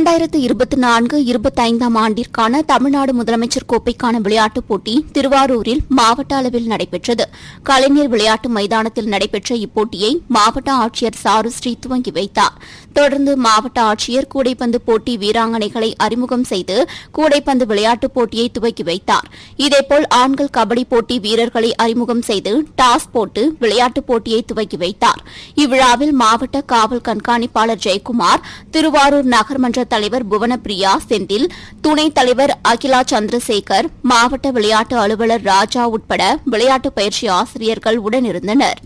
2024-25 ஆண்டிற்கான தமிழ்நாடு முதலமைச்சர் கோப்பைக்கான விளையாட்டுப் போட்டி திருவாரூரில் மாவட்ட அளவில் நடைபெற்றது. கலைஞர் விளையாட்டு மைதானத்தில் நடைபெற்ற இப்போட்டியை மாவட்ட ஆட்சியர் சாருஸ்ரீ துவங்கி வைத்தார். தொடர்ந்து மாவட்ட ஆட்சியர் கூடைப்பந்து போட்டி வீராங்கனைகளை அறிமுகம் செய்து கூடைப்பந்து விளையாட்டுப் போட்டியை துவக்கி வைத்தார். இதேபோல் ஆண்கள் கபடி போட்டி வீரர்களை அறிமுகம் செய்து டாஸ் போட்டு விளையாட்டுப் போட்டியை துவக்கி வைத்தார். இவ்விழாவில் மாவட்ட காவல் கண்காணிப்பாளர் ஜெயக்குமார், திருவாரூர் நகர்மன்ற தலைவர் புவனப்பிரியா செந்தில், துணைத் தலைவர் அகிலா சந்திரசேகர், மாவட்ட விளையாட்டு அலுவலர் ராஜா உட்பட விளையாட்டு பயிற்சி ஆசிரியர்கள் உடனிருந்தனர்.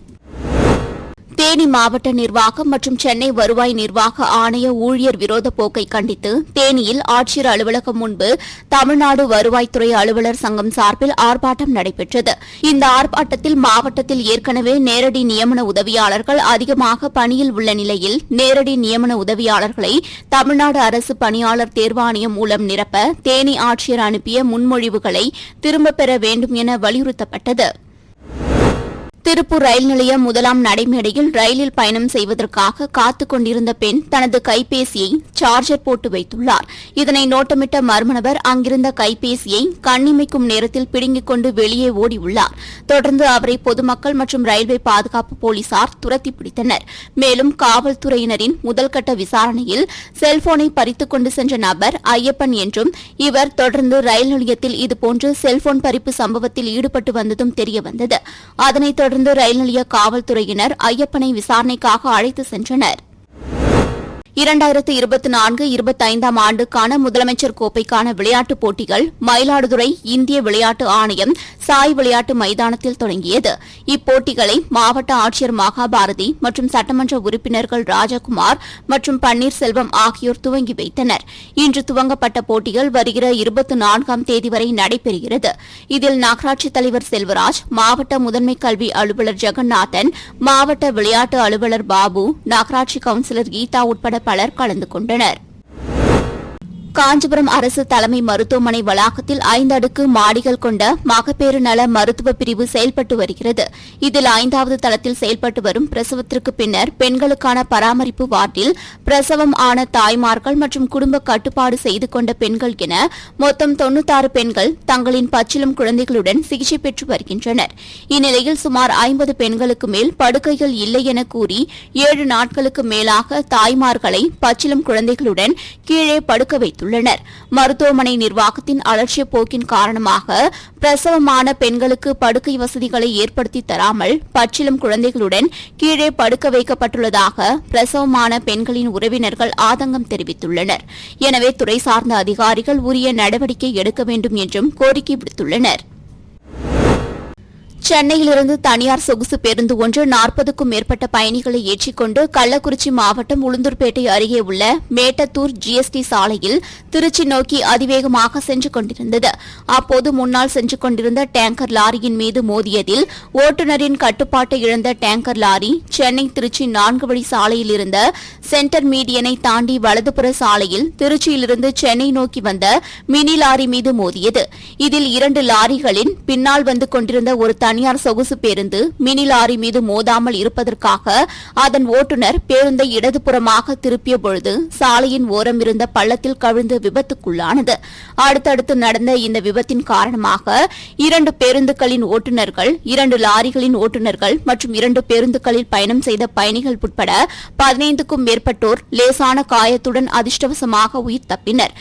தேனி மாவட்ட நிர்வாகம் மற்றும் சென்னை வருவாய் நிர்வாக ஆணைய ஊழியர் விரோத போக்கை கண்டித்து தேனியில் ஆட்சியர் அலுவலகம் முன்பு தமிழ்நாடு வருவாய்த்துறை அலுவலர் சங்கம் சார்பில் ஆர்ப்பாட்டம் நடைபெற்றது. இந்த ஆர்ப்பாட்டத்தில் மாவட்டத்தில் ஏற்கனவே நேரடி நியமன உதவியாளர்கள் அதிகமாக பணியில் உள்ள நிலையில் நேரடி நியமன உதவியாளர்களை தமிழ்நாடு அரசு பணியாளர் தேர்வாணையம் மூலம் நிரப்ப தேனி ஆட்சியர் அனுப்பிய முன்மொழிவுகளை திரும்பப் பெற வேண்டும் என வலியுறுத்தப்பட்டது. திருப்பூர் ரயில் நிலைய முதலாம் நடைமேடையில் ரயிலில் பயணம் செய்வதற்காக காத்துக் கொண்டிருந்த பெண் தனது கைபேசியை சார்ஜர் போட்டு வைத்துள்ளார். இதனை நோட்டமிட்ட மர்ம நபர் அங்கிருந்த கைபேசியை கண்ணிமைக்கும் நேரத்தில் பிடுங்கிக் கொண்டு வெளியே ஓடியுள்ளார். தொடர்ந்து அவரை பொதுமக்கள் மற்றும் ரயில்வே பாதுகாப்பு போலீசார் துரத்தி பிடித்தனர். மேலும் காவல்துறையினரின் முதல்கட்ட விசாரணையில் செல்போனை பறித்துக் கொண்டு சென்ற நபர் ஐயப்பன் என்றும், இவர் தொடர்ந்து ரயில் நிலையத்தில் இதுபோன்று செல்போன் பறிப்பு சம்பவத்தில் ஈடுபட்டு வந்ததும் தெரியவந்தது. அதனைத் தொடர்ந்து ரயில் நிலைய காவல்துறையினர் ஐயப்பனை விசாரணைக்காக அழைத்து சென்றனர். 2024-25 ஆண்டுக்கான முதலமைச்சர் கோப்பைக்கான விளையாட்டுப் போட்டிகள் மயிலாடுதுறை இந்திய விளையாட்டு ஆணையம் சாய் விளையாட்டு மைதானத்தில் தொடங்கியது. இப்போட்டிகளை மாவட்ட ஆட்சியர் மகாபாரதி மற்றும் சட்டமன்ற உறுப்பினர்கள் ராஜகுமார் மற்றும் பன்னீர்செல்வம் ஆகியோர் துவங்கி வைத்தனர். இன்று துவங்கப்பட்ட போட்டிகள் வருகிற 24ஆம் தேதி வரை நடைபெறுகிறது. இதில் நகராட்சித் தலைவர் செல்வராஜ், மாவட்ட முதன்மை கல்வி அலுவலர் ஜெகநாதன், மாவட்ட விளையாட்டு அலுவலர் பாபு, நகராட்சி கவுன்சிலர் கீதா உட்பட பலர் கலந்து கொண்டனர். காஞ்சிபுரம் அரசு தலைமை மருத்துவமனை வளாகத்தில் 5 அடுக்கு மாடிகள் கொண்ட மகப்பேறு நல மருத்துவ பிரிவு செயல்பட்டு வருகிறது. இதில் 5வது தளத்தில் செயல்பட்டு வரும் பிரசவத்திற்கு பின்னர் பெண்களுக்கான பராமரிப்பு வார்டில் பிரசவம் ஆன தாய்மார்கள் மற்றும் குடும்ப கட்டுப்பாடு செய்து கொண்ட பெண்கள் என மொத்தம் 96 பெண்கள் தங்களின் பச்சிளம் குழந்தைகளுடன் சிகிச்சை பெற்று வருகின்றனர். இந்நிலையில் சுமார் 50 பெண்களுக்கு மேல் படுக்கைகள் இல்லை என கூறி 7 நாட்களுக்கு மேலாக தாய்மார்களை பச்சிளம் குழந்தைகளுடன் கீழே படுக்க வைத்துள்ளனர். மருத்துவமனை நிர்வாகத்தின் அலட்சிய போக்கின் காரணமாக பிரசவமான பெண்களுக்கு படுக்கை வசதிகளை ஏற்படுத்தி தராமல் பச்சிளம் குழந்தைகளுடன் கீழே படுக்க வைக்கப்பட்டுள்ளதாக பிரசவமான பெண்களின் உறவினர்கள் ஆதங்கம் தெரிவித்துள்ளனர். எனவே துறை சார்ந்த அதிகாரிகள் உரிய நடவடிக்கை எடுக்க வேண்டும் என்றும் கோரிக்கை விடுத்துள்ளனர். சென்னையிலிருந்து தனியார் சொகுசு பேருந்து ஒன்று 40க்கும் மேற்பட்ட பயணிகளை ஏற்றிக்கொண்டு கள்ளக்குறிச்சி மாவட்டம் உளுந்தூர்பேட்டை அருகே உள்ள மேட்டத்தூர் ஜிஎஸ்டி சாலையில் திருச்சி நோக்கி அதிவேகமாக சென்று கொண்டிருந்தது. அப்போது முன்னால் சென்று கொண்டிருந்த டேங்கர் லாரியின் மீது மோதியதில் ஓட்டுநரின் கட்டுப்பாட்டை இழந்த டேங்கர் லாரி சென்னை திருச்சி 4 வழி சாலையில் இருந்த சென்டர் மீடியனை தாண்டி வலதுபுற சாலையில் திருச்சியிலிருந்து சென்னை நோக்கி வந்த மினி லாரி மீது மோதியது. இதில் 2 லாரிகளின் பின்னால் வந்து கொண்டிருந்த ஒரு தனியார் சொகுசு பேருந்து மினி லாரி மீது மோதாமல் இருப்பதற்காக அதன் ஓட்டுநர் பேருந்தை இடதுபுறமாக திருப்பிய பொழுது சாலையின் ஓரம் இருந்த பள்ளத்தில் கவிழ்ந்து விபத்துக்குள்ளானது. அடுத்தடுத்து நடந்த இந்த விபத்தின் காரணமாக 2 பேருந்துகளின் ஓட்டுநர்கள், 2 லாரிகளின் ஓட்டுநர்கள் மற்றும் 2 பேருந்துகளில் பயணம் செய்த பயணிகள் உட்பட 15க்கும் மேற்பட்டோர் லேசான காயத்துடன் அதிர்ஷ்டவசமாக உயிர் தப்பினர்.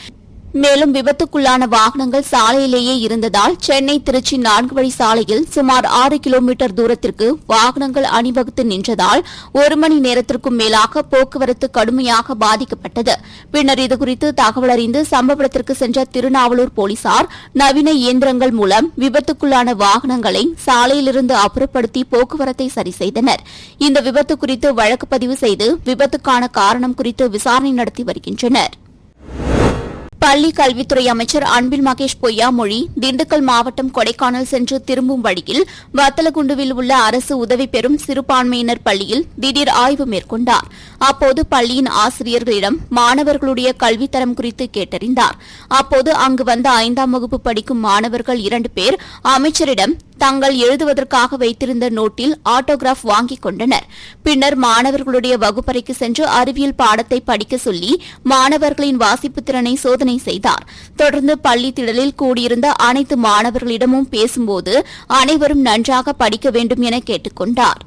மேலும் விபத்துக்குள்ளான வாகனங்கள் சாலையிலேயே இருந்ததால் சென்னை திருச்சி 4 வழி சாலையில் சுமார் 6 கிலோமீட்டர் தூரத்திற்கு வாகனங்கள் அணிவகுத்து நின்றதால் 1 மணி நேரத்திற்கும் மேலாக போக்குவரத்து கடுமையாக பாதிக்கப்பட்டது. பின்னர் இதுகுறித்து தகவல் அறிந்து சம்பவ இடத்திற்கு சென்ற திருநாவலூர் போலீசார் நவீன இயந்திரங்கள் மூலம் விபத்துக்குள்ளான வாகனங்களை சாலையிலிருந்து அப்புறப்படுத்தி போக்குவரத்தை சரி செய்தனர். இந்த விபத்து குறித்து வழக்கு பதிவு செய்து விபத்துக்கான காரணம் குறித்து விசாரணை நடத்தி வருகின்றனர். பள்ளி கல்வித்துறை அமைச்சர் அன்பில் மகேஷ் பொய்யாமொழி திண்டுக்கல் மாவட்டம் கொடைக்கானல் சென்று திரும்பும் வழியில் வத்தலகுண்டுவில் உள்ள அரசு உதவி பெறும் சிறுபான்மையினர் பள்ளியில் திடீர் ஆய்வு மேற்கொண்டார். அப்போது பள்ளியின் ஆசிரியர்களிடம் மாணவர்களுடைய கல்வித்தரம் குறித்து கேட்டறிந்தார். அப்போது அங்கு வந்த 5ஆம் வகுப்பு படிக்கும் மாணவர்கள் 2 பேர் அமைச்சரிடம் தங்கள் எழுதுவதற்காக வைத்திருந்த நோட்டில் ஆட்டோகிராஃப் வாங்கிக் கொண்டனர். பின்னர் மாணவர்களுடைய வகுப்பறைக்கு சென்று அறிவியல் பாடத்தை படிக்க சொல்லி மாணவர்களின் வாசிப்பு திறனை சோதனை செய்தார். தொடர்ந்து பள்ளி திடலில் கூடியிருந்த அனைத்து மாணவர்களிடமும் பேசும்போது அனைவரும் நன்றாக படிக்க வேண்டும் என கேட்டுக் கொண்டார்.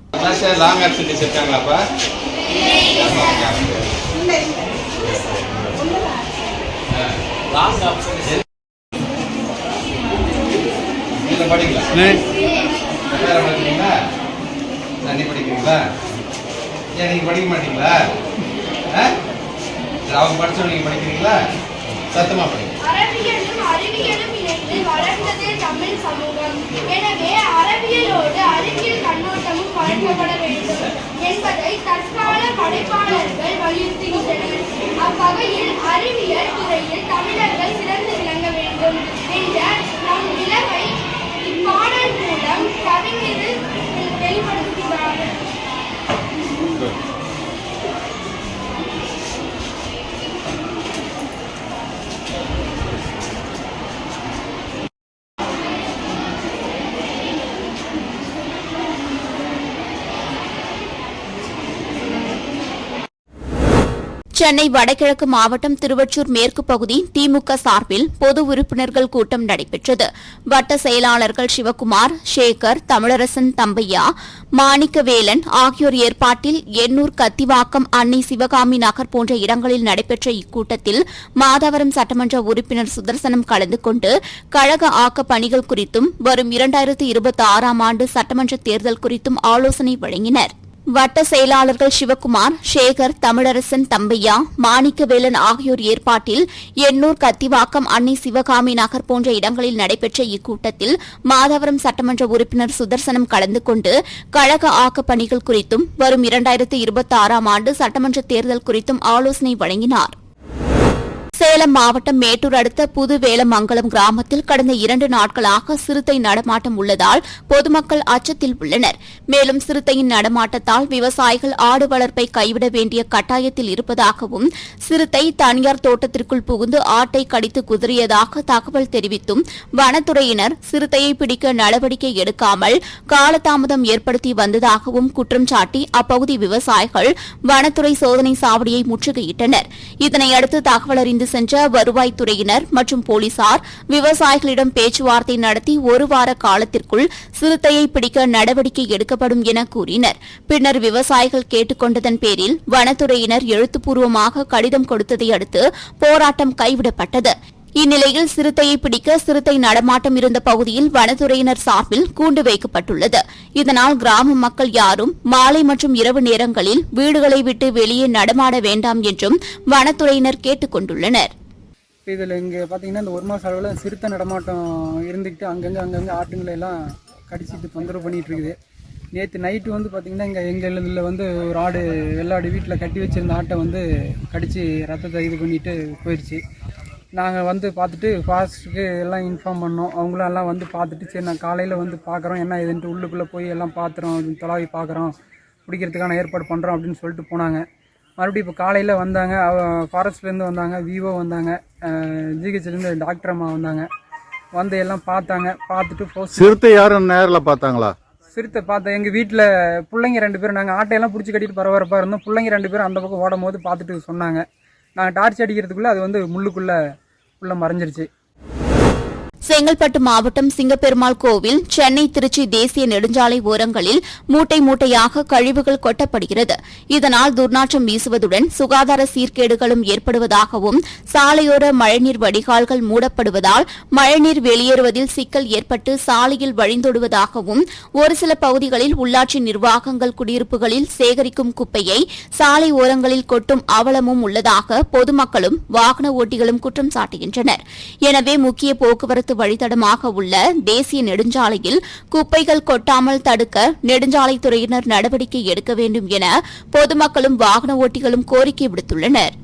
படிக்க மாட்டீங்களா? அவங்க படிச்சவங்க நீங்க படிக்கிறீங்களா? சத்தமா படிங்க. அறிவியலும் இணைந்து வளர்ந்ததே தமிழ் சமூகம். எனவே அறிவியலோடு அறிவியல் கண்ணோட்டமும் வளர்க்கப்பட வேண்டும் என்பதை தற்கால படைப்பாளர்கள் வலியுறுத்துகின்றனர். அவ்வகையில் அறிவியல் துறையில் தமிழர்கள் சிறந்து விளங்க வேண்டும் என்ற நம் நிலைமை இப்பாடல் மூலம் கவிஞர் வெளிப்படுத்துகிறார். சென்னை வடகிழக்கு மாவட்டம் திருவொற்றூர் மேற்கு பகுதி திமுக சார்பில் பொது உறுப்பினர்கள் கூட்டம் நடைபெற்றது. வட்ட செயலாளர்கள் சிவக்குமார், சேகர், தமிழரசன் தம்பையா, மாணிக்கவேலன் ஆகியோர் ஏற்பாட்டில் எண்ணூர், கத்திவாக்கம், அன்னை சிவகாமி நகர் போன்ற இடங்களில் நடைபெற்ற இக்கூட்டத்தில் மாதவரம் சட்டமன்ற உறுப்பினர் சுதர்சனம் கலந்து கொண்டு கழக ஆக்க பணிகள் குறித்தும் வரும் 2026ஆம் ஆண்டு சட்டமன்ற தேர்தல் குறித்தும் ஆலோசனை வழங்கினர். வட்ட செயலாளர்கள் சிவக்குமார், சேகர், தமிழரசன் தம்பையா, மாணிக்கவேலன் ஆகியோர் ஏற்பாட்டில் எண்ணூர், கத்திவாக்கம், அன்னை சிவகாமி நகர் போன்ற இடங்களில் நடைபெற்ற இக்கூட்டத்தில் மாதவரம் சட்டமன்ற உறுப்பினர் சுதர்சனம் கலந்து கொண்டு கழக ஆக்க பணிகள் குறித்தும் வரும் 2026ஆம் ஆண்டு சட்டமன்ற தேர்தல் குறித்தும் ஆலோசனை வழங்கினார். சேலம் மாவட்டம் மேட்டூர் அடுத்த புது வேலமங்கலம் கிராமத்தில் கடந்த 2 நாட்களாக சிறுத்தை நடமாட்டம் உள்ளதால் பொதுமக்கள் அச்சத்தில் உள்ளனர். மேலும் சிறுத்தையின் நடமாட்டத்தால் விவசாயிகள் ஆடு வளர்ப்பை கைவிட வேண்டிய கட்டாயத்தில் இருப்பதாகவும் சிறுத்தை தனியார் தோட்டத்திற்குள் புகுந்து ஆட்டை கடித்து குதறியதாக தகவல் தெரிவித்தும் வனத்துறையினர் சிறுத்தையை பிடிக்க நடவடிக்கை எடுக்காமல் காலதாமதம் ஏற்படுத்தி வந்ததாகவும் குற்றம் சாட்டி அப்பகுதி விவசாயிகள் வனத்துறை சோதனை சாவடியை முற்றுகையிட்டனர். இதனையடுத்து தகவல் அறிந்து சென்ற வருவாய்த்துறையினர் மற்றும் போலீசார் விவசாயிகளிடம் பேச்சுவார்த்தை நடத்தி 1 வார காலத்திற்குள் சிறுத்தையை பிடிக்க நடவடிக்கை எடுக்கப்படும் என கூறினர். பின்னர் விவசாயிகள் கேட்டுக் கொண்டதன் பேரில் வனத்துறையினர் எழுத்துப்பூர்வமாக கடிதம் கொடுத்ததை அடுத்து போராட்டம் கைவிடப்பட்டது. இந்நிலையில் சிறுத்தையை பிடிக்க சிறுத்தை நடமாட்டம் இருந்த பகுதியில் வனத்துறையினர் சார்பில் கூண்டு வைக்கப்பட்டுள்ளது. இதனால் கிராம மக்கள் யாரும் மாலை மற்றும் இரவு நேரங்களில் வீடுகளை விட்டு வெளியே நடமாட வேண்டாம் என்றும் வனத்துறையினர் கேட்டுக் கொண்டுள்ளனர். இதில் இங்கே பார்த்தீங்கன்னா இந்த 1 மாத அளவில் சிறுத்தை நடமாட்டம் இருந்துக்கிட்டு அங்கங்கே ஆட்டுங்களை எல்லாம் கடிச்சிட்டு தொந்தரவு பண்ணிகிட்டு இருக்குது. நேற்று நைட்டு வந்து பார்த்திங்கன்னா எங்கள் இதில் வந்து ஒரு ஆடு வெள்ளாடு வீட்டில் கட்டி வச்சுருந்த ஆட்டை வந்து கடித்து ரத்தத்தை இது பண்ணிட்டு போயிடுச்சு. நாங்கள் வந்து பார்த்துட்டு ஃபாரஸ்ட்டுக்கு எல்லாம் இன்ஃபார்ம் பண்ணோம். அவங்களும் எல்லாம் வந்து பார்த்துட்டு சரி நான் காலையில் வந்து பார்க்குறோம் என்ன இதுன்ட்டு உள்ளுக்குள்ளே போய் எல்லாம் பார்த்துறோம், தொலாவி பார்க்குறோம், பிடிக்கிறதுக்கான ஏற்பாடு பண்ணுறோம் அப்படின்னு சொல்லிட்டு போனாங்க. மறுபடியும் இப்போ காலையில் வந்தாங்க, ஃபாரஸ்ட்லேருந்து வந்தாங்க, விவோ வந்தாங்க, ஜிஹெச்லேருந்து டாக்டர் அம்மா வந்தாங்க, வந்து எல்லாம் பார்த்தாங்க. பார்த்துட்டு சிறுத்தை யாரும் நேரில் பார்த்தாங்களா? சிறுத்தை பார்த்தேன். எங்கள் வீட்டில் பிள்ளைங்க 2 பேரும் நாங்கள் ஆட்டையெல்லாம் பிடிச்சி கட்டிட்டு பரபரப்பாக இருந்தோம். பிள்ளைங்க 2 பேரும் அந்த பக்கம் ஓடும் போது பார்த்துட்டு சொன்னாங்க. நாங்கள் டார்ச் அடிக்கிறதுக்குள்ளே அது வந்து முள்ளுக்குள்ளே உள்ள மறைஞ்சிருச்சு. செங்கல்பட்டு மாவட்டம் சிங்கப்பெருமாள் கோவில், சென்னை திருச்சி தேசிய நெடுஞ்சாலை ஓரங்களில் மூட்டை மூட்டையாக கழிவுகள் கொட்டப்படுகிறது. இதனால் துர்நாற்றம் வீசுவதுடன் சுகாதார சீர்கேடுகளும் ஏற்படுவதாகவும் சாலையோர மழைநீர் வடிகால்கள் மூடப்படுவதால் மழைநீர் வெளியேறுவதில் சிக்கல் ஏற்பட்டு சாலையில் வழிந்தோடுவதாகவும் ஒரு சில பகுதிகளில் உள்ளாட்சி நிர்வாகங்கள் குடியிருப்புகளில் சேகரிக்கும் குப்பையை சாலை ஓரங்களில் கொட்டும் அவலமும் உள்ளதாக பொதுமக்களும் வாகன ஓட்டிகளும் குற்றம் சாட்டுகின்றனர். எனவே முக்கிய போக்குவரத்து வழித்தடமாக உள்ள தேசிய நெடுஞ்சாலையில் குப்பைகள் கொட்டாமல் தடுக்க நெடுஞ்சாலைத்துறையினர் நடவடிக்கை எடுக்க வேண்டும் என பொதுமக்களும் வாகன ஓட்டிகளும் கோரிக்கை விடுத்துள்ளனர்.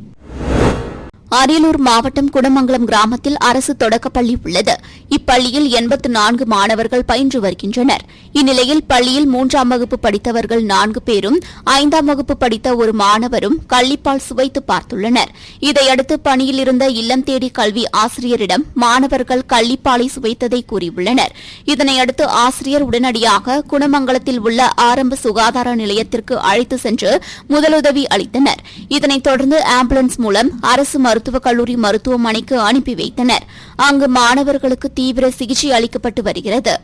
அரியலூர் மாவட்டம் குடமங்கலம் கிராமத்தில் அரசு தொடக்கப்பள்ளி உள்ளது. இப்பள்ளியில் 84 மாணவர்கள் பயின்று வருகின்றனர். இந்நிலையில் பள்ளியில் 3ஆம் வகுப்பு படித்தவர்கள் 4 பேரும் 5ஆம் வகுப்பு படித்த ஒரு மாணவரும் கள்ளிப்பால் சுவைத்து பார்த்துள்ளனர். இதையடுத்து பணியில் இருந்த இல்லம் தேடி கல்வி ஆசிரியரிடம் மாணவர்கள் கள்ளிப்பாலை சுவைத்ததை கூறியுள்ளனர். இதனையடுத்து ஆசிரியர் உடனடியாக குணமங்கலத்தில் உள்ள ஆரம்ப சுகாதார நிலையத்திற்கு அழைத்து சென்று முதலுதவி அளித்தனர். இதனைத் தொடர்ந்து ஆம்புலன்ஸ் மூலம் அரசு மருத்துவக் கல்லூரி மருத்துவமனைக்கு அனுப்பி வைத்தனர். அங்கு மாணவர்களுக்கு தீவிர சிகிச்சை அளிக்கப்பட்டு வருகிறது.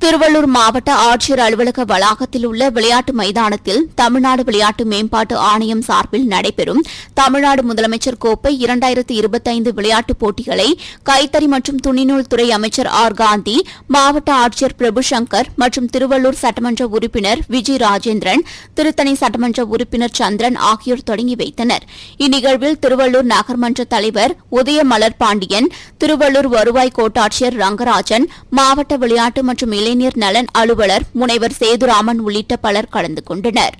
திருவள்ளூர் மாவட்ட ஆட்சியர் அலுவலக வளாகத்தில் உள்ள விளையாட்டு மைதானத்தில் தமிழ்நாடு விளையாட்டு மேம்பாட்டு ஆணையம் சார்பில் நடைபெறும் தமிழ்நாடு முதலமைச்சர் கோப்பை 2025 விளையாட்டுப் போட்டிகளை கைத்தறி மற்றும் துணிநூல் துறை அமைச்சர் ஆர் காந்தி, மாவட்ட ஆட்சியர் பிரபு சங்கர் மற்றும் திருவள்ளூர் சட்டமன்ற உறுப்பினர் விஜய் ராஜேந்திரன், திருத்தணி சட்டமன்ற உறுப்பினர் சந்திரன் ஆகியோர் தொடங்கி வைத்தனர். இந்நிகழ்வில் திருவள்ளூர் நகர்மன்ற தலைவர் உதயமலர் பாண்டியன், திருவள்ளூர் வருவாய் கோட்டாட்சியர் ரங்கராஜன், மாவட்ட விளையாட்டு மற்றும் இளைஞர் நலன் அலுவலர் முனைவர் சேதுராமன் உள்ளிட்ட பலர் கலந்து கொண்டனர்.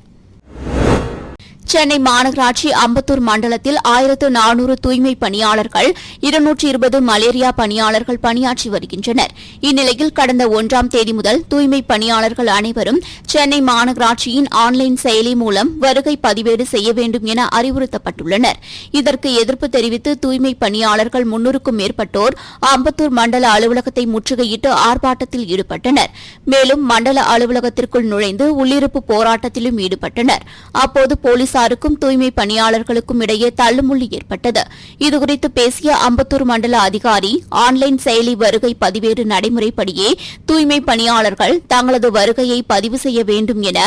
சென்னை மாநகராட்சி அம்பத்தூர் மண்டலத்தில் 1400 தூய்மை பணியாளர்கள், 220 மலேரியா பணியாளர்கள் பணியாற்றி வருகின்றனர். இந்நிலையில் கடந்த 1ஆம் தேதி முதல் தூய்மை பணியாளர்கள் அனைவரும் சென்னை மாநகராட்சியின் ஆன்லைன் செயலி மூலம் வருகை பதிவேடு செய்ய வேண்டும் என அறிவுறுத்தப்பட்டுள்ளனர். இதற்கு எதிர்ப்பு தெரிவித்து தூய்மை பணியாளர்கள் 300க்கும் மேற்பட்டோர் அம்பத்தூர் மண்டல அலுவலகத்தை முற்றுகையிட்டு ஆர்ப்பாட்டத்தில் ஈடுபட்டனர். மேலும் மண்டல அலுவலகத்திற்குள் நுழைந்து உள்ளிருப்பு போராட்டத்திலும் ஈடுபட்டனர். அப்போது போலீசாருக்கும் தூய்மை பணியாளர்களுக்கும் இடையே தள்ளுமுள்ளி ஏற்பட்டது. இதுகுறித்து பேசிய அம்பத்தூர் மண்டல அதிகாரி, ஆன்லைன் செயலி வருகை பதிவேடு நடைமுறைப்படியே தூய்மை பணியாளர்கள் தங்களது வருகையை பதிவு செய்ய வேண்டும் என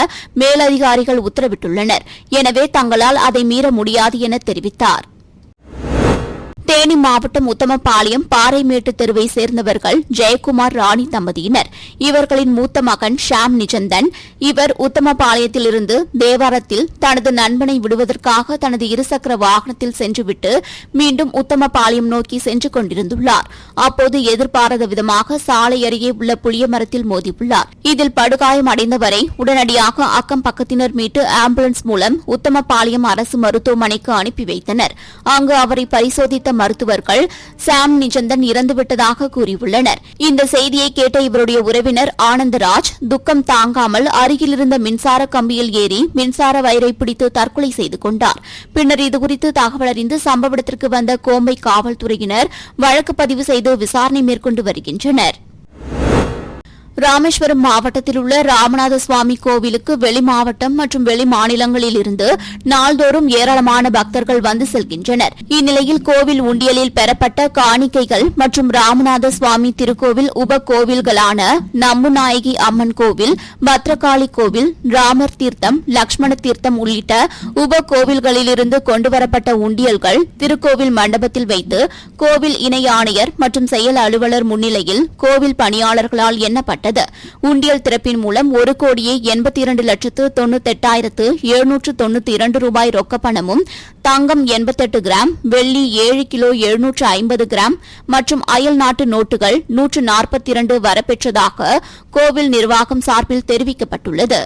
மேலதிகாரிகள் உத்தரவிட்டுள்ளனர். எனவே தங்களால் அதை மீற முடியாது என தெரிவித்தார். தேனி மாவட்டம் உத்தமபாளையம் பாறைமேட்டு தெருவை சேர்ந்தவர்கள் ஜெயக்குமார், ராணி தம்பதியினர். இவர்களின் மூத்த மகன் ஷாம் நிஜந்தன். இவர் உத்தமபாளையத்திலிருந்து தேவாரத்தில் தனது நண்பனை விடுவதற்காக தனது இருசக்கர வாகனத்தில் சென்றுவிட்டு மீண்டும் உத்தமபாளையம் நோக்கி சென்று கொண்டிருந்துள்ளார். அப்போது எதிர்பாராத விதமாக சாலை அருகே உள்ள புளிய மரத்தில் மோதியுள்ளார். இதில் படுகாயம் அடைந்தவரை உடனடியாக அக்கம் பக்கத்தினர் மீட்டு ஆம்புலன்ஸ் மூலம் உத்தமபாளையம் அரசு மருத்துவமனைக்கு அனுப்பி வைத்தனர். அங்கு அவரை பரிசோதித்த மருத்துவர்கள் சாம் நிஜந்தன் இறந்துவிட்டதாக கூறியுள்ளனர். இந்த செய்தியை கேட்ட இவருடைய உறவினர் ஆனந்தராஜ் துக்கம் தாங்காமல் அருகிலிருந்த மின்சார கம்பியில் ஏறி மின்சார வயரை பிடித்து தற்கொலை செய்து கொண்டார். பின்னர் இதுகுறித்து தகவல் அறிந்து சம்பவ இடத்திற்கு வந்த கோம்பை காவல்துறையினர் வழக்கு பதிவு செய்து விசாரணை மேற்கொண்டு வருகின்றனர். ராமேஸ்வரம் மாவட்டத்தில் உள்ள ராமநாத சுவாமி கோவிலுக்கு வெளி மாவட்டம் மற்றும் வெளி மாநிலங்களில் இருந்து நாள்தோறும் ஏராளமான பக்தர்கள் வந்து செல்கின்றனர். இந்நிலையில் கோவில் உண்டியலில் பெறப்பட்ட காணிக்கைகள் மற்றும் ராமநாத சுவாமி திருக்கோவில் உப கோவில்களான நம்புநாயகி அம்மன் கோவில், பத்ரகாளி கோவில், ராமர் தீர்த்தம், லட்சுமண தீர்த்தம் உள்ளிட்ட உப கோவில்களிலிருந்து கொண்டுவரப்பட்ட உண்டியல்கள் திருக்கோவில் மண்டபத்தில் வைத்து கோவில் இணை ஆணையர் மற்றும் செயல் அலுவலர் முன்னிலையில் கோவில் பணியாளர்களால் எண்ணப்பட்டது. உண்டியல் திறப்பின் மூலம் 1,92,98,792 ரூபாய் ரொக்கப்பணமும், தங்கம் 88 கிராம், வெள்ளி 7 கிலோ 750 கிராம் மற்றும் அயல் நாட்டு நோட்டுகள் 142 வரப்பெற்றதாக கோவில் நிர்வாகம் சார்பில் தெரிவிக்கப்பட்டுள்ளது.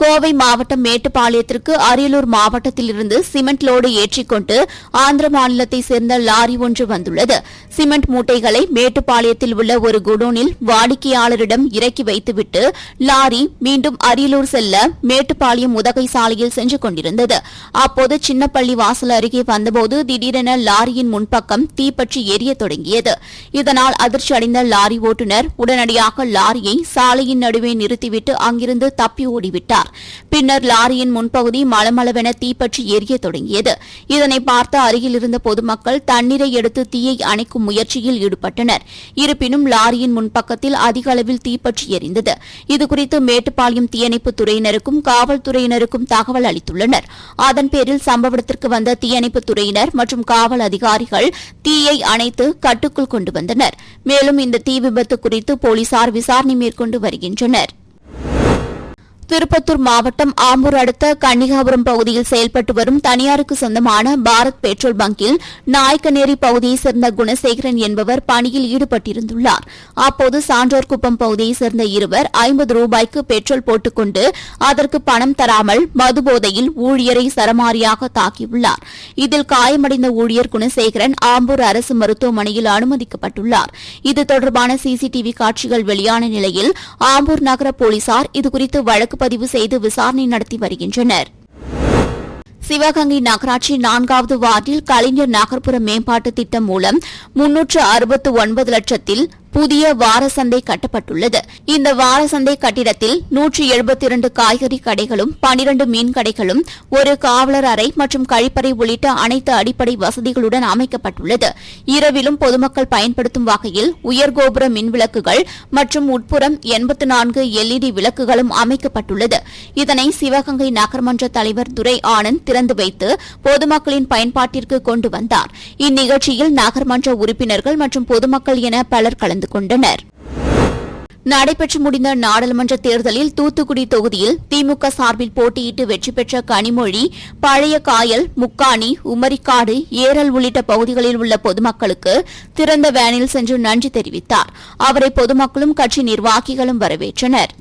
கோவை மாவட்டம் மேட்டுப்பாளையத்திற்கு அரியலூர் மாவட்டத்திலிருந்து சிமெண்ட் லோடு ஏற்றிக்கொண்டு ஆந்திர மாநிலத்தைச் சேர்ந்த லாரி ஒன்று வந்துள்ளது. சிமெண்ட் மூட்டைகளை மேட்டுப்பாளையத்தில் உள்ள ஒரு குடோனில் வாடிக்கையாளரிடம் இறக்கி வைத்துவிட்டு லாரி மீண்டும் அரியலூர் செல்ல மேட்டுப்பாளையம் உதகை சாலையில் சென்று கொண்டிருந்தது. அப்போது சின்னப்பள்ளி வாசல் அருகே வந்தபோது திடீரென லாரியின் முன்பக்கம் தீப்பற்றி எரியத் தொடங்கியது. இதனால் அதிர்ச்சி அடைந்த லாரி ஓட்டுநர் உடனடியாக லாரியை சாலையின் நடுவே நிறுத்திவிட்டு அங்கிருந்து தப்பி ஓடிவிட்டார். பின்னர் லாரியின் முன்பகுதி மளமளவென தீப்பற்றி எரியத் தொடங்கியது. இதனை பார்த்த அருகில் இருந்த பொதுமக்கள் தண்ணீரை எடுத்து தீயை அணைக்கும் முயற்சியில் ஈடுபட்டனர். இருப்பினும் லாரியின் முன்பக்கத்தில் அதிக அளவில் தீப்பற்றி எரிந்தது. இதுகுறித்து மேட்டுப்பாளையம் தீயணைப்புத் துறையினருக்கும் காவல்துறையினருக்கும் தகவல் அளித்துள்ளனர். அதன் பேரில் சம்பவ இடத்திற்கு வந்த தீயணைப்புத் துறையினர் மற்றும் காவல் அதிகாரிகள் தீயை அணைத்து கட்டுக்குள் கொண்டு வந்தனர். மேலும் இந்த தீ விபத்து குறித்து போலீசார் விசாரணை மேற்கொண்டு வருகின்றனர். திருப்பத்தூர் மாவட்டம் ஆம்பூர் அடுத்த கன்னிகாபுரம் பகுதியில் செயல்பட்டு வரும் தனியாருக்கு சொந்தமான பாரத் பெட்ரோல் பங்கில் நாயக்கநேரி பகுதியைச் சேர்ந்த குணசேகரன் என்பவர் பணியில் ஈடுபட்டிருந்துள்ளார். அப்போது சான்றோர் குப்பம் பகுதியைச் சேர்ந்த இருவர் 50 ரூபாய்க்கு பெட்ரோல் போட்டுக்கொண்டு அதற்கு பணம் தராமல் மதுபோதையில் ஊழியரை சரமாரியாக தாக்கியுள்ளார். இதில் காயமடைந்த ஊழியர் குணசேகரன் ஆம்பூர் அரசு மருத்துவமனையில் அனுமதிக்கப்பட்டுள்ளார். இது தொடர்பான சிசிடிவி காட்சிகள் வெளியான நிலையில் ஆம்பூர் நகர போலீசார் இதுகுறித்து வழக்கு பதிவு செய்து விசாரணை நடத்தி வருகின்றனர். சிவகங்கை நகராட்சி 4வது வார்டில் கலைஞர் நகர்ப்புற மேம்பாட்டு திட்டம் மூலம் 369 லட்சத்தில் புதிய வாரசந்தை கட்டப்பட்டுள்ளது. இந்த வாரசந்தை கட்டிடத்தில் 172 காய்கறி கடைகளும் 12 மீன் கடைகளும் ஒரு காவலர் அறை மற்றும் கழிப்பறை உள்ளிட்ட அனைத்து அடிப்படை வசதிகளுடன் அமைக்கப்பட்டுள்ளது. இரவிலும் பொதுமக்கள் பயன்படுத்தும் வகையில் உயர்கோபுர மின் விளக்குகள் மற்றும் உட்புறம் 84 LED விளக்குகளும் அமைக்கப்பட்டுள்ளது. இதனை சிவகங்கை நகர்மன்ற தலைவர் துரை ஆனந்த் திறந்து வைத்து பொதுமக்களின் பயன்பாட்டிற்கு கொண்டு வந்தார். இந்நிகழ்ச்சியில் நகர்மன்ற உறுப்பினர்கள் மற்றும் பொதுமக்கள் என பலர் கலந்து கொண்டனர். நடைபெற்று முடிந்த நாடாளுமன்ற தேர்தலில் தூத்துக்குடி தொகுதியில் திமுக சார்பில் போட்டியிட்டு வெற்றி பெற்ற கனிமொழி பழைய காயல், முக்காணி, உமரிக்காடு, ஏரல் உள்ளிட்ட பகுதிகளில் உள்ள பொதுமக்களுக்கு திறந்த வேனில் சென்று நன்றி தெரிவித்தார். அவரை பொதுமக்களும் கட்சி நிர்வாகிகளும் வரவேற்றனர்.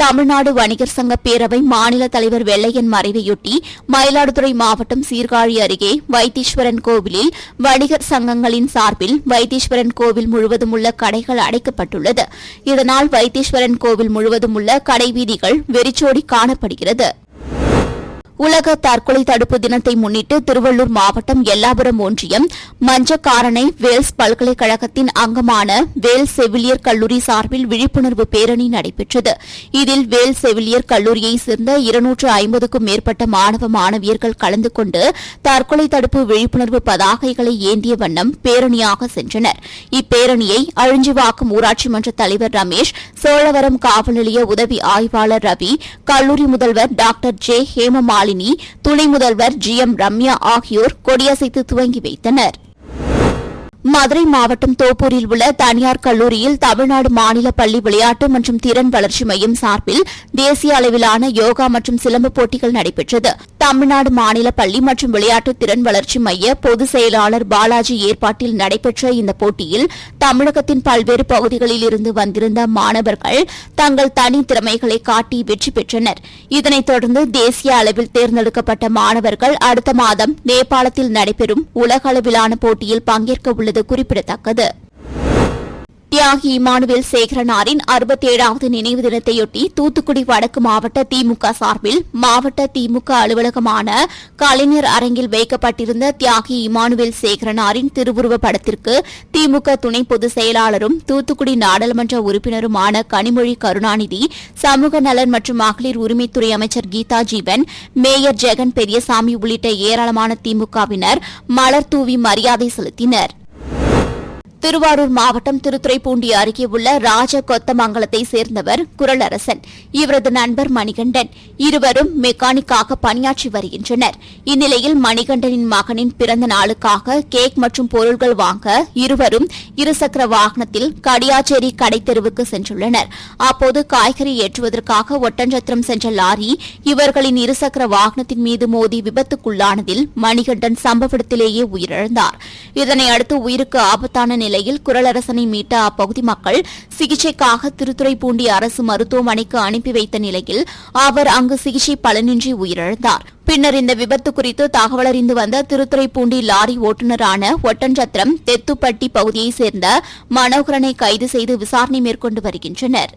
தமிழ்நாடு வணிகர் சங்க பேரவை மாநில தலைவர் வெள்ளையன் மறைவையொட்டி மயிலாடுதுறை மாவட்டம் சீர்காழி அருகே வைத்தீஸ்வரன் கோவிலில் வணிகர் சங்கங்களின் சார்பில் வைத்தீஸ்வரன் கோவில் முழுவதும் உள்ள கடைகள் அடைக்கப்பட்டுள்ளது. இதனால் வைத்தீஸ்வரன் கோவில் முழுவதும் உள்ள கடைவீதிகள் வெறிச்சோடி காணப்படுகிறது. உலக தற்கொலை தடுப்பு தினத்தை முன்னிட்டு திருவள்ளூர் மாவட்டம் எல்லாபுரம் ஒன்றியம் மஞ்சக்காரணை வேல்ஸ் பல்கலைக்கழகத்தின் அங்கமான வேல் செவிலியர் கல்லூரி சார்பில் விழிப்புணர்வு பேரணி நடைபெற்றது. இதில் வேல் செவிலியர் கல்லூரியைச் சேர்ந்த 250க்கும் மேற்பட்ட மாணவ மாணவியர்கள் கலந்து கொண்டு தற்கொலை தடுப்பு விழிப்புணர்வு பதாகைகளை ஏந்திய வண்ணம் பேரணியாக சென்றனர். இப்பேரணியை அழிஞ்சிவாக்கம் ஊராட்சி மன்ற தலைவர் ரமேஷ், சோழவரம் காவல் நிலைய உதவி ஆய்வாளர் ரவி, கல்லூரி முதல்வர் டாக்டர் ஜே ஹேமமாலினி, துணை முதல்வர் GM ரம்யா ஆகியோர் கொடியசைத்து துவங்கி வைத்தனர். மதுரை மாவட்டம் தோப்பூரில் உள்ள தனியார் கல்லூரியில் தமிழ்நாடு மாநில பள்ளி விளையாட்டு மற்றும் திறன் வளர்ச்சி மையம் சார்பில் தேசிய அளவிலான யோகா மற்றும் சிலம்பு போட்டிகள் நடைபெற்றது. தமிழ்நாடு மாநில பள்ளி மற்றும் விளையாட்டு திறன் வளர்ச்சி மைய பொதுச் செயலாளர் பாலாஜி ஏற்பாட்டில் நடைபெற்ற இந்த போட்டியில் தமிழகத்தின் பல்வேறு பகுதிகளில் இருந்து வந்திருந்த மாணவர்கள் தங்கள் தனி திறமைகளை காட்டி வெற்றி பெற்றனர். இதனைத் தொடர்ந்து தேசிய அளவில் தேர்ந்தெடுக்கப்பட்ட மாணவர்கள் அடுத்த மாதம் நேபாளத்தில் நடைபெறும் உலக அளவிலான போட்டியில் பங்கேற்க உள்ளது குறிப்பிடத்தக்கது. தியாகி இமானுவேல் சேகரனாரின் 67வது நினைவு தினத்தையொட்டி தூத்துக்குடி வடக்கு மாவட்ட திமுக சார்பில் மாவட்ட திமுக அலுவலகமான கலைஞர் அரங்கில் வைக்கப்பட்டிருந்த தியாகி இமானுவேல் சேகரனாரின் திருவுருவப் படத்திற்கு திமுக துணை பொதுச் செயலாளரும் தூத்துக்குடி நாடாளுமன்ற உறுப்பினருமான கனிமொழி கருணாநிதி, சமூக நலன் மற்றும் மகளிர் உரிமைத்துறை அமைச்சர் கீதா ஜீவன், மேயர் ஜெகன் பெரியசாமி உள்ளிட்ட ஏராளமான திமுகவினர் மலர் தூவி மரியாதை செலுத்தினர். திருவாரூர் மாவட்டம் திருத்துறைப்பூண்டி அருகே உள்ள ராஜ கொத்தமங்கலத்தைச் சேர்ந்தவர் குரலரசன். இவரது நண்பர் மணிகண்டன். இருவரும் மெக்கானிக்காக பணியாற்றி வருகின்றனர். இந்நிலையில் மணிகண்டனின் மகனின் பிறந்த நாளுக்காக கேக் மற்றும் பொருட்கள் வாங்க இருவரும் இருசக்கர வாகனத்தில் கடியாச்சேரி கடைத்தெருவுக்கு சென்றுள்ளனர். அப்போது காய்கறி ஏற்றுவதற்காக ஒட்டஞ்சத்திரம் சென்ற லாரி இவர்களின் இருசக்கர வாகனத்தின் மீது மோதி விபத்துக்குள்ளானதில் மணிகண்டன் சம்பவ இடத்திலேயே உயிரிழந்தார். இதனையடுத்து உயிருக்கு ஆபத்தான நிலையில் குரலரசனை மீட்ட அப்பகுதி மக்கள் சிகிச்சைக்காக திருத்துறைப்பூண்டி அரசு மருத்துவமனைக்கு அனுப்பி வைத்த நிலையில் அவர் அங்கு சிகிச்சை பலனின்றி உயிரிழந்தார். பின்னர் இந்த விபத்து குறித்து தகவலறிந்து வந்த திருத்துறைப்பூண்டி லாரி ஓட்டுநரான ஒட்டஞ்சத்திரம் தெத்துப்பட்டி பகுதியைச் சேர்ந்த மனோகரனை கைது செய்து விசாரணை மேற்கொண்டு வருகின்றனர்.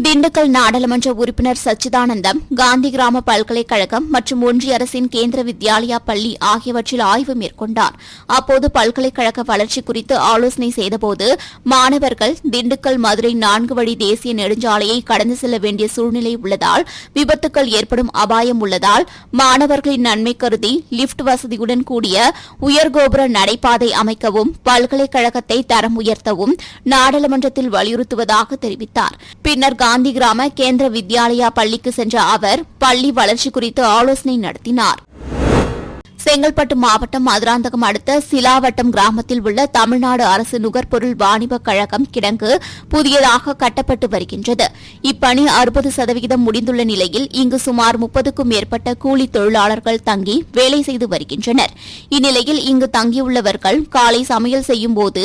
திண்டுக்கல் நாடாளுமன்ற உறுப்பினர் சச்சிதானந்தம் காந்தி கிராம பல்கலைக்கழகம் மற்றும் ஒன்றிய அரசின் கேந்திர வித்யாலயா பள்ளி ஆகியவற்றில் ஆய்வு மேற்கொண்டார். அப்போது பல்கலைக்கழக வளர்ச்சி குறித்து ஆலோசனை செய்தபோது மாணவர்கள் திண்டுக்கல் மதுரை 4 வழி தேசிய நெடுஞ்சாலையை கடந்து செல்ல வேண்டிய சூழ்நிலை உள்ளதால் விபத்துக்கள் ஏற்படும் அபாயம் உள்ளதால் மாணவர்களின் நன்மை கருதி லிப்ட் வசதியுடன் கூடிய உயர்கோபுர நடைபாதை அமைக்கவும் பல்கலைக்கழகத்தை தரம் உயர்த்தவும் நாடாளுமன்றத்தில் வலியுறுத்துவதாக தெரிவித்தார். பின்னர் காந்தி கிராம கேந்திர வித்யாலயா பள்ளிக்கு சென்ற அவர் பள்ளி வளர்ச்சி குறித்து ஆலோசனை நடத்தினார். செங்கல்பட்டு மாவட்டம் மதுராந்தகம் அடுத்த சிலாவட்டம் கிராமத்தில் உள்ள தமிழ்நாடு அரசு நுகர்பொருள் வாணிபக் கழகம் கிடங்கு புதியதாக கட்டப்பட்டு வருகின்றது. இப்பணி 60% முடிந்துள்ள நிலையில் இங்கு சுமார் 30க்கும் மேற்பட்ட கூலி தொழிலாளர்கள் தங்கி வேலை செய்து வருகின்றனர். இந்நிலையில் இங்கு தங்கியுள்ளவர்கள் காலை சமையல் செய்யும்போது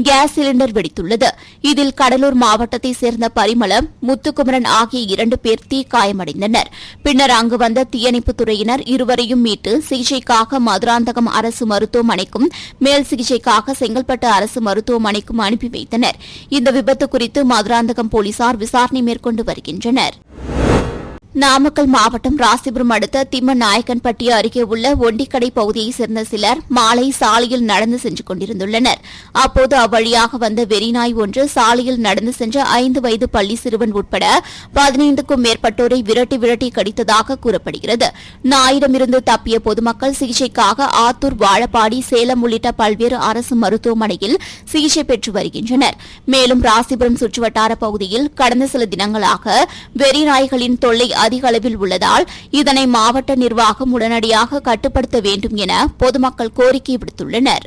கேஸ் சிலிண்டர் வெடித்துள்ளது. இதில் கடலூர் மாவட்டத்தைச் சேர்ந்த பரிமளம், முத்துக்குமரன் ஆகிய 2 பேர் தீக்காயமடைந்தனர். பின்னர் அங்கு வந்த தீயணைப்புத் துறையினர் இருவரையும் மீட்டு சிகிச்சைக்காக மதுராந்தகம் அரசு மருத்துவமனைக்கும் மேல் சிகிச்சைக்காக செங்கல்பட்டு அரசு மருத்துவமனைக்கும் அனுப்பி வைத்தனர். இந்த விபத்து குறித்து மதுராந்தகம் போலீசார் விசாரணை மேற்கொண்டு வருகின்றனர். நாமக்கல் மாவட்டம் ராசிபுரம் அடுத்த திம்மநாயக்கன்பட்டி அருகே உள்ள ஒண்டிக்கடை பகுதியைச் சேர்ந்த சிலர் மாலை சாலையில் நடந்து சென்று கொண்டிருந்துள்ளனர். அப்போது அவ்வழியாக வந்த வெறிநாய் ஒன்று சாலையில் நடந்து சென்ற 5 வயது பள்ளி சிறுவன் உட்பட 15க்கும் மேற்பட்டோரை விரட்டி கடித்ததாக கூறப்படுகிறது. நாயிடமிருந்து தப்பிய பொதுமக்கள் சிகிச்சைக்காக ஆத்தூர், வாழப்பாடி, சேலம் உள்ளிட்ட பல்வேறு அரசு மருத்துவமனையில் சிகிச்சை பெற்று வருகின்றனர். மேலும் ராசிபுரம் சுற்றுவட்டார பகுதியில் கடந்த சில தினங்களாக வெறிநாய்களின் தொல்லை அதிக அளவில் உள்ளதால் இதனை மாவட்ட நிர்வாகம் உடனடியாக கட்டுப்படுத்த வேண்டும் என பொதுமக்கள் கோரிக்கை விடுத்துள்ளனர்.